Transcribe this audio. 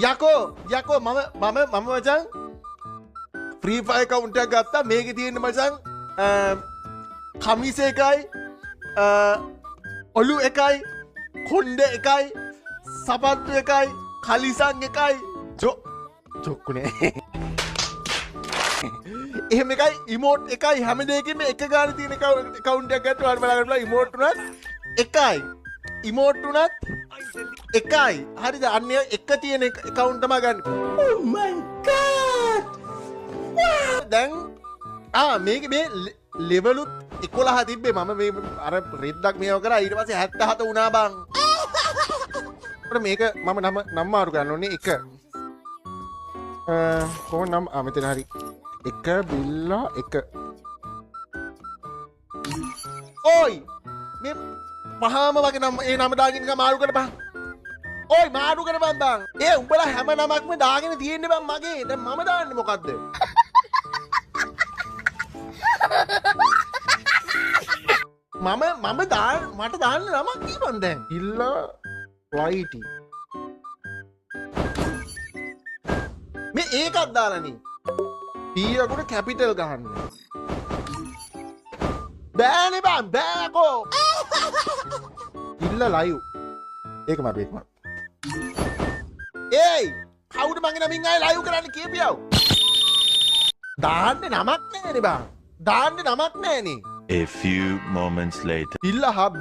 යකෝ මම මචං ෆ්‍රී ෆයර් account එකක් ගත්තා. මේකේ තියෙන මචං කමිස එකයි ඔලු එකයි කොණ්ඩ එකයි සපත්තු එකයි කලිසම් එකයි ජොක්කුනේ එහෙම එකයි ඉමෝට් එකයි හැම දෙයකින්ම එක ගානේ තියෙන account එකක් ගත්තා. ඔයාලා බලන්න බලන්න ඉමෝට් උනත් එකයි ඉමෝට් උනත් එකයි. හරිද? අන්න එක තියෙන account තමයි ගන්න. Oh my god. දැන් මේක මේ ලෙවලුත් 11 තිබ්බේ. මම මේ අර රෙද්දක් මේව කරා. ඊට පස්සේ 77 වුණා බං. මේක මම නම මාරු ගන්න ඕනේ. එක කොහොම නම් මෙතන හරි එක බිල්ලා එක ඔයි මේ පහම වගේ නම් ඒ නම දාගෙන මාරු කරපන්. ඔයි මාරු කරපන් බං. ඒ උඹලා හැම නමක්ම දාගෙන තියෙන්නේ බං මගේ. දැන් මම දාන්නේ මොකද්ද? මට දාන්න නමක් කියපන් දැන්. ඉල්ලා වයිටි. මේ ඒකක් දාලානේ. පීරකුට කැපිටල් ගහන්න. බෑනේ බං බෑකෝ. ඉල්ල ලයිව්. ඒක මට ඒක මට. ඒයි කවුද මගේ නමින් ආයේ ලයිව් කරන්න කියපියව? දාන්නේ නමක් නෑනේ බං. දාන්නේ නමක් නෑනේ. A few moments later. ඉල්ල හබ්.